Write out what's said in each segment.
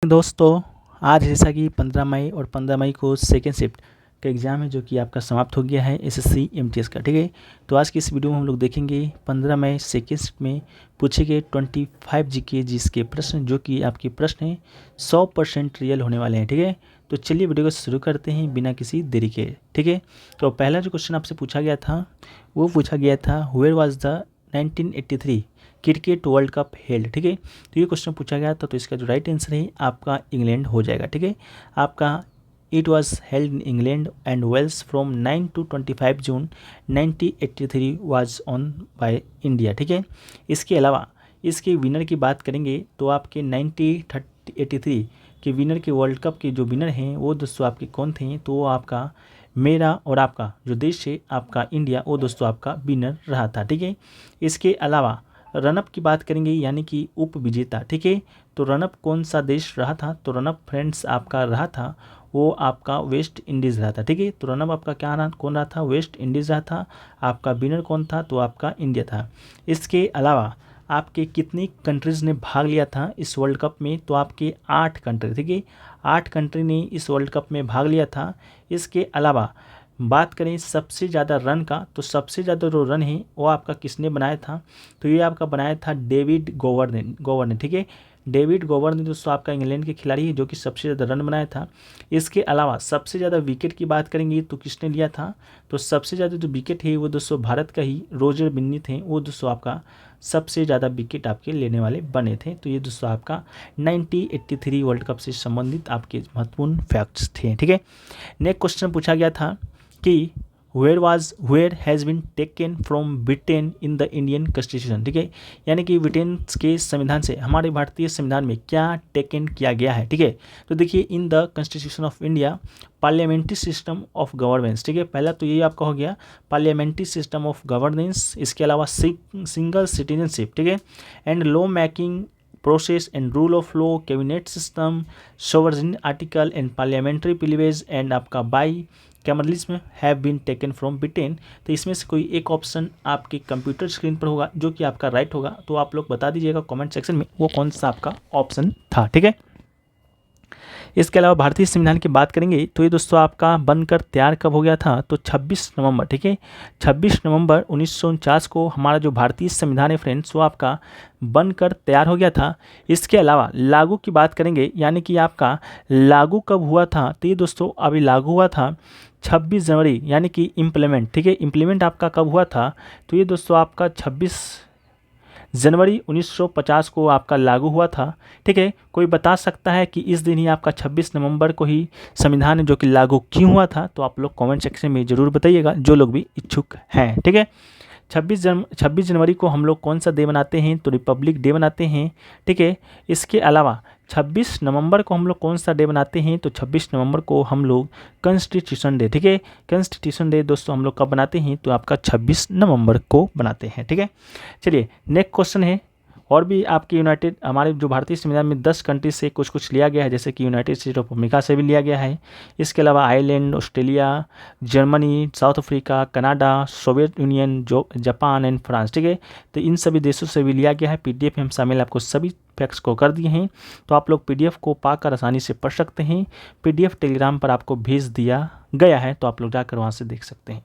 दोस्तों, आज जैसा कि 15 मई और 15 मई को सेकेंड शिफ्ट का एग्ज़ाम है जो कि आपका समाप्त हो गया है एसएससी एमटीएस का। ठीक है, तो आज की इस वीडियो में हम लोग देखेंगे 15 मई सेकेंड शिफ्ट में पूछे गए 25 जीके जिसके प्रश्न जो कि आपके प्रश्न हैं 100% रियल होने वाले हैं। ठीक है, तो चलिए वीडियो को शुरू करते हैं बिना किसी देरी के। ठीक है, तो पहला जो क्वेश्चन आपसे पूछा गया था वो पूछा गया था where was the 1983 cricket world cup held. ठीक है, तो ये क्वेश्चन पूछा गया था, तो इसका जो राइट आंसर है आपका इंग्लैंड हो जाएगा। ठीक है, आपका it was held in England and Wales from 9 to 25 June 1983 was won by India. ठीक है, इसके अलावा इसके विनर की बात करेंगे तो आपके 1983 के विनर के वर्ल्ड कप के जो विनर हैं वो दोस्तों आपके कौन थे, तो वो आपका मेरा और आपका जो देश है आपका इंडिया वो दोस्तों आपका विनर रहा था। ठीक है, इसके अलावा रनअप की बात करेंगे यानी कि उप विजेता। ठीक है, तो रनअप कौन सा देश रहा था, तो रनअप फ्रेंड्स आपका रहा था वो आपका वेस्ट इंडीज़ रहा था। ठीक है, तो रनअप आपका क्या रहा, कौन रहा था, वेस्ट इंडीज़ रहा था। आपका विनर कौन था, तो आपका इंडिया था। इसके अलावा आपके कितनी कंट्रीज़ ने भाग लिया था इस वर्ल्ड कप में, तो आपके 8 कंट्री। ठीक है, 8 कंट्री ने इस वर्ल्ड कप में भाग लिया था। इसके अलावा बात करें सबसे ज़्यादा रन का, तो सबसे ज़्यादा जो रन है वो आपका किसने बनाया था, तो ये आपका बनाया था डेविड गोवर ने। ठीक है, डेविड गोवर ने दोस्तों आपका इंग्लैंड के खिलाड़ी है जो कि सबसे ज़्यादा रन बनाया था। इसके अलावा सबसे ज़्यादा विकेट की बात करेंगे तो किसने लिया था, तो सबसे ज़्यादा जो विकेट है वो दोस्तों भारत का ही रोजर बिन्नी थे, वो दोस्तों आपका सबसे ज़्यादा विकेट आपके लेने वाले बने थे। तो ये दोस्तों आपका 1983 वर्ल्ड कप से संबंधित आपके महत्वपूर्ण फैक्ट्स थे। ठीक है, नेक्स्ट क्वेश्चन पूछा गया था कि where has been taken from Britain in the Indian constitution. ठीक है, यानी कि ब्रिटेन के संविधान से हमारे भारतीय संविधान में क्या टेकन किया गया है। ठीक है, तो देखिए in the constitution of India parliamentary system of governance. ठीक है, पहला तो ये आपका हो गया पार्लियामेंट्री सिस्टम ऑफ गवर्नेंस। इसके अलावा सिंगल सिटीजनशिप। ठीक है, and law making process and rule of law, cabinet system, sovereign article and parliamentary privilege and आपका bicameralism have been taken from Britain. तो इसमें से कोई एक ऑप्शन आपके कंप्यूटर स्क्रीन पर होगा जो कि आपका राइट होगा, तो आप लोग बता दीजिएगा कमेंट सेक्शन में वो कौन सा आपका ऑप्शन था। ठीक है, इसके अलावा भारतीय संविधान की बात करेंगे तो ये दोस्तों आपका बनकर तैयार कब हो गया था, तो 26 नवंबर। ठीक है, 26 नवंबर 1949 को हमारा जो भारतीय संविधान है फ्रेंड्स वो आपका बनकर तैयार हो गया था। इसके अलावा लागू की बात करेंगे यानी कि आपका लागू कब हुआ था, तो ये दोस्तों अभी लागू हुआ था 26 जनवरी यानी कि इम्प्लीमेंट। ठीक है, इम्प्लीमेंट आपका कब हुआ था, तो ये दोस्तों आपका 26 जनवरी 1950 को आपका लागू हुआ था। ठीक है, कोई बता सकता है कि इस दिन ही आपका 26 नवंबर को ही संविधान जो कि लागू क्यों हुआ था, तो आप लोग कमेंट सेक्शन में ज़रूर बताइएगा जो लोग भी इच्छुक हैं। ठीक है, 26 जनवरी को हम लोग कौन सा डे मनाते हैं, तो रिपब्लिक डे मनाते हैं। ठीक है, इसके अलावा 26 नवंबर को हम लोग कौन सा डे बनाते हैं, तो 26 नवंबर को हम लोग कॉन्स्टिट्यूशन डे। ठीक है, कॉन्स्टिट्यूशन डे दोस्तों हम लोग कब बनाते हैं, तो आपका 26 नवंबर को बनाते हैं। ठीक है, चलिए नेक्स्ट क्वेश्चन है। और भी आपके यूनाइटेड हमारे जो भारतीय संविधान में 10 कंट्री से कुछ लिया गया है, जैसे कि यूनाइटेड स्टेट ऑफ अमेरिका से भी लिया गया है। इसके अलावा Ireland, Australia, Germany, south Africa, Canada, Soviet union, जो जापान एंड फ्रांस। ठीक है, तो इन सभी देशों से भी लिया गया है। पीडीएफ में हम शामिल आपको सभी फैक्ट्स को कर दिए हैं, तो आप लोग पीडीएफ को पाकर आसानी से पढ़ सकते हैं। पीडीएफ टेलीग्राम पर आपको भेज दिया गया है, तो आप लोग जाकर वहाँ से देख सकते हैं।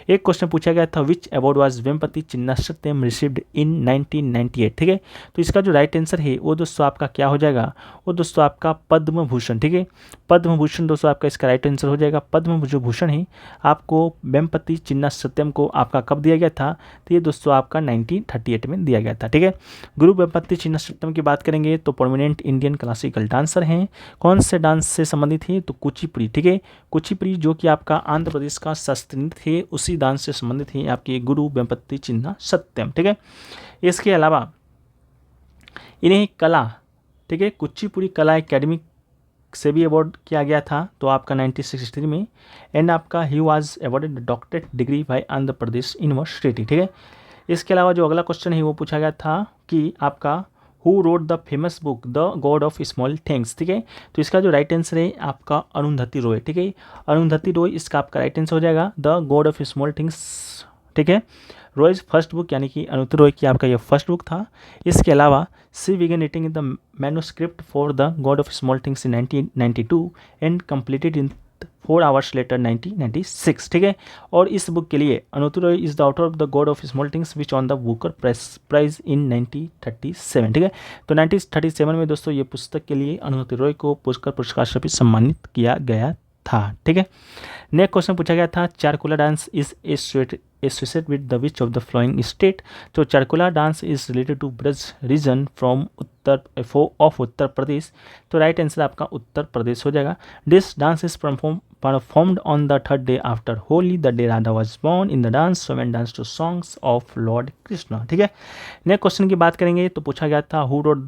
एक क्वेश्चन पूछा गया था which award was Vempati Chinna Satyam received in 1998। ठीक है, तो इसका जो राइट आंसर है वो दोस्तों आपका क्या हो जाएगा, वो दोस्तों आपका पद्म भूषण। ठीक है, पद्म भूषण दोस्तों आपका इसका राइट आंसर हो जाएगा। पद्म जो भूषण है आपको वेम्पति चिन्ना सत्यम को आपका कब दिया गया था, तो ये दोस्तों आपका 1938 में दिया गया था। ठीक है, गुरु वेम्पति चिन्ना सत्यम की बात करेंगे तो प्रोमिनेंट इंडियन क्लासिकल डांसर हैं। कौन से डांस से संबंधित है, तो कुचिपुड़ी। ठीक है, कुचिपुड़ी जो कि आपका आंध्र प्रदेश का शास्त्रीय नृत्य है उसी डांस से संबंधित है आपके गुरु वेम्पति चिन्ना सत्यम। ठीक है, इसके अलावा इन्हें कला, ठीक है, कुचिपुड़ी कला एकेडमी से भी अवार्ड किया गया था, तो आपका 1963 में। एंड आपका he was awarded doctorate degree by Andhra Pradesh university. ठीक है, इसके अलावा जो अगला क्वेश्चन है वो पूछा गया था कि आपका who wrote the famous book the God of small things. ठीक है, तो इसका जो राइट आंसर है आपका अरुंधति रॉय। ठीक है, अरुंधति रॉय इसका आपका राइट आंसर हो जाएगा, the God of small things. ठीक है, रॉयज फर्स्ट बुक यानी कि अरुंधति रॉय की आपका यह फर्स्ट बुक था। इसके अलावा she began writing the manuscript for the God of small things in 1992 and completed in 4 hours later 1996, ठीक है। और इस बुक के लिए Arundhati Roy is the author of the God of small things which won the Booker prize in 1937, ठीक है। तो 1937 में दोस्तों ये पुस्तक के लिए अनुति रॉय को पुरस्कार से भी सम्मानित किया गया था, ठीक है। नेक्स्ट क्वेश्चन पूछा गया था, Charkula dance is associated with the which of the following state. तो Charkula dance is related to Braj region from Uttar Pradesh. तो राइट आंसर आपका उत्तर प्रदेश हो जाएगा। This dance is performed on the third day after Holi, the day Radha was born. In the dance women dance to songs of lord Krishna, ठीक है। Next question की बात करेंगे तो पूछा गया था, who wrote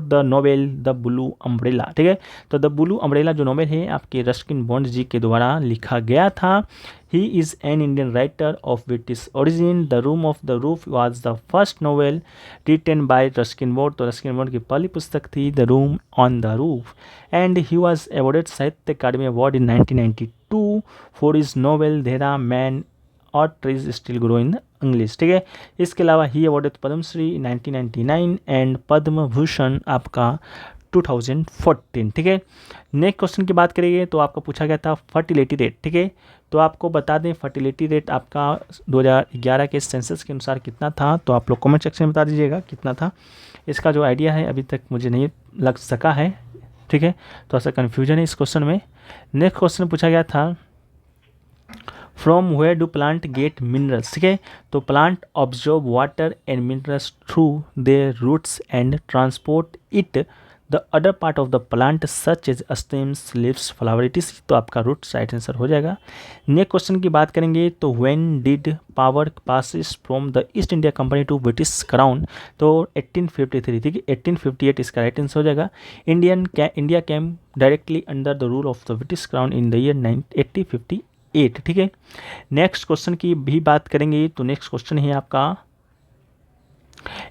the novel the blue umbrella, ठीक है। तो द ब्लू अम्ब्रेला जो नोवेल है आपके रस्किन बॉन्ड जी के द्वारा लिखा गया था। He is an Indian writer of British origin. The room of the roof was the first novel written by Ruskin Bond. तो रस्किन बॉन्ड की पहली पुस्तक थी the room on the roof. And he was awarded Sahitya Akademi award in 1992 for his novel Dehra man our trees still grow in English, ठीक है। इसके अलावा he awarded Padmashri 1999 and Padma Bhushan आपका 2014, ठीक है। नेक्स्ट क्वेश्चन की बात करेंगे तो आपका पूछा गया था फर्टिलिटी रेट, ठीक है। तो आपको बता दें फर्टिलिटी रेट आपका 2011 के सेंसस के अनुसार कितना था। तो आप लोग कमेंट सेक्शन में बता दीजिएगा कितना था। इसका जो आइडिया है अभी तक मुझे नहीं लग सका है, ठीक है। तो ऐसा कन्फ्यूजन है इस क्वेश्चन में। नेक्स्ट क्वेश्चन पूछा गया था, from where do plant get minerals, ठीक है। तो plant absorb water and minerals through their roots and transport it the other part of the plant such as stems leaves flowers etc. तो आपका root right answer हो जाएगा। Next question की बात करेंगे तो when did power passes from the East India Company to British crown. तो 1853, ठीक है। 1858 इसका राइट आंसर हो जाएगा। India came directly under the rule of the British crown in the year 1858, ठीक है। नेक्स्ट क्वेश्चन की भी बात करेंगे तो नेक्स्ट क्वेश्चन है आपका,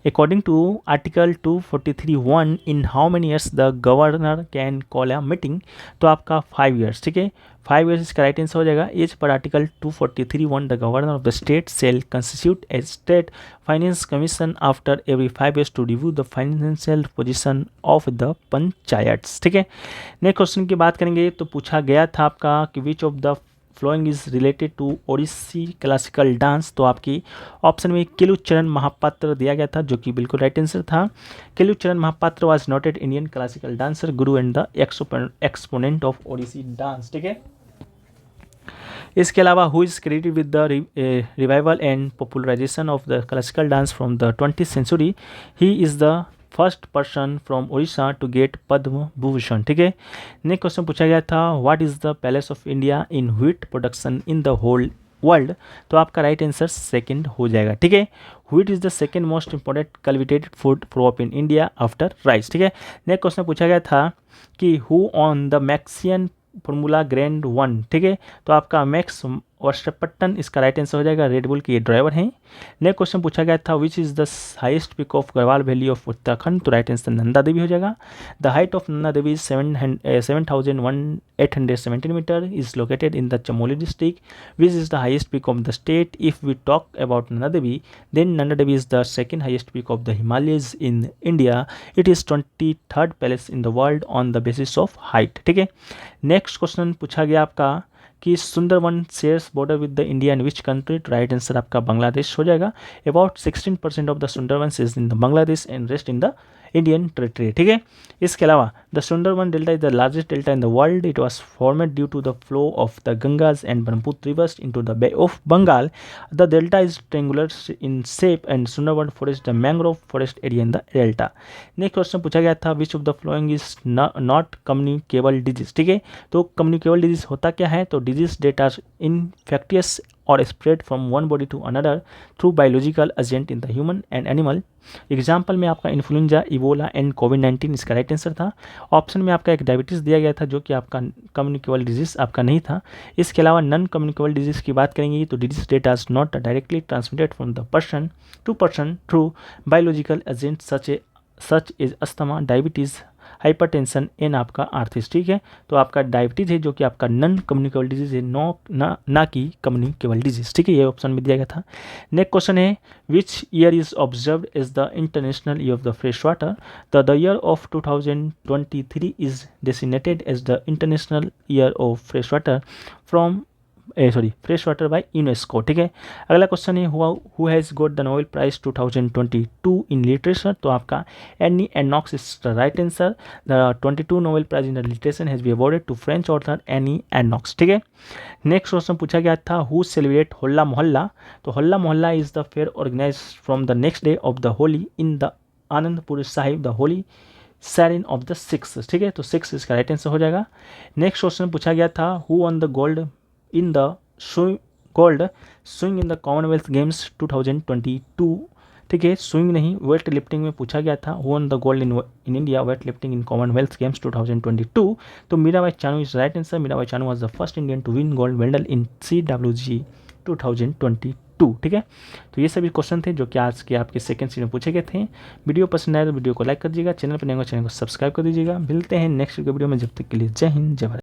according to article 243(1) in how many years the governor can call a meeting. तो आपका 5 ईयर्स, ठीक है। 5 ईयर्स इसका राइट आंसर हो जाएगा। As per article 243(1) the governor of the state shall constitute a state finance commission after every 5 years to review the financial position of the panchayats, ठीक है। Next question की बात करेंगे तो पूछा गया था आपका कि which of the following is related to Odissi classical dance. तो आपकी ऑप्शन में केलुचरण महापात्र दिया गया था जो कि बिल्कुल राइट आंसर था। Kelucharan Mohapatra was noted Indian classical dancer, guru and the exponent of Odissi dance, ठीक है। इसके अलावा who is credited with the revival and popularization of the classical dance from the 20th century. He is the first person from Orissa to get Padma Bhushan, ठीक है। Next question पूछा गया था, what is the place of India in wheat production in the whole world. तो आपका right answer second हो जाएगा, ठीक है। Wheat is the second most important cultivated food crop in India after rice, ठीक है। नेक्स्ट क्वेश्चन पूछा गया था कि who won the Mexican formula grand 1, ठीक है। तो आपका मैक्स वर्स्टपट्टन इसका राइट आंसर हो जाएगा। रेडबुल के ये ड्राइवर हैं। नेक्स्ट क्वेश्चन पूछा गया था, which is the highest peak of Garhwal valley of Uttarakhand. तो राइट आंसर नंदा देवी हो जाएगा। The height of Nanda Devi is 7,817 metre, is located in the Chamoli district. Which is the highest peak of the state. If we talk about Nanda Devi then Nanda Devi is the second highest peak of the Himalayas in India. It is 23rd place in the world on the basis of height, ठीक है। Next question पूछा गया आपका कि Sundarban shares border with the India in which country. तो right answer आपका बांग्लादेश हो जाएगा। About 16% of the Sundarban is in the Bangladesh and rest in the Indian territory, ठीक है। इसके अलावा the Sundarban delta is the largest delta in the world. It was formed due to the flow of the Ganges and Brahmaputra reverse into the Bay of Bengal. The delta is triangular in shape and Sundarban forest the mangrove forest area in the delta. Next question पूछा गया था, which of the following is not communicable disease, ठीक है। तो communicable disease होता क्या है। तो डिजीज डेट आर इनफेक्टियस और spread from one body to another through biological agent in the human and animal. Example में आपका इन्फ्लुएंजा, इबोला एंड कोविड-19 इसका राइट आंसर था। ऑप्शन में आपका एक डायबिटीज़ दिया गया था जो कि आपका कम्युनिकेबल डिजीज आपका नहीं था। इसके अलावा नॉन कम्युनिकेबल डिजीज की बात करेंगे तो disease that are not directly transmitted from the person to person through biological agent such as asthma, diabetes, hypertension, and आपका आर्थ्राइटिस, ठीक है। तो आपका डायबिटीज़ है जो कि आपका नॉन कम्युनिकेबल डिजीज़ है, ना कि कम्युनिकेबल डिजीज़, ठीक है, ये ऑप्शन में दिया गया था। नेक्स्ट क्वेश्चन है which year is observed as the international year of the fresh water. The year of 2023 is designated as the international year of fresh water from fresh water by UNESCO, ठीक है। अगला question है who has got the Nobel prize 2022 in literature. तो आपका Annie Ernaux is the right answer. The 22 Nobel prize in the literature has be awarded to French author any INOX, ठीक है। Next question पूछा गया था हु सेलिब्रेट होला मोहल्ला। तो Hola Mohalla is the fair organize from the next day of the Holi in the Anandpur Sahib the holy shrine of the Sikhs, ठीक है। तो 6 इसका राइट आंसर हो जाएगा। नेक्स्ट क्वेश्चन पूछा गया था who won the gold in the swing in the Commonwealth Games 2022, ठीक है। स्विंग नहीं, वेट लिफ्टिंग में पूछा गया था who won the gold in India weight lifting in Commonwealth Games 2022। तो Mirabai Chanu is right answer. Mirabai Chanu was the first Indian to win gold medal in CWG 2022, ठीक है। तो ये सभी क्वेश्चन थे जो कि आज के आपके सेकंड सीट में पूछे गए थे। वीडियो पसंद आए तो वीडियो को लाइक कर दीजिएगा, चैनल पर नए हो चैनल को सब्सक्राइब कर दीजिएगा। मिलते हैं नेक्स्ट वीडियो में, जब तक के लिए जय हिंद जय भारत।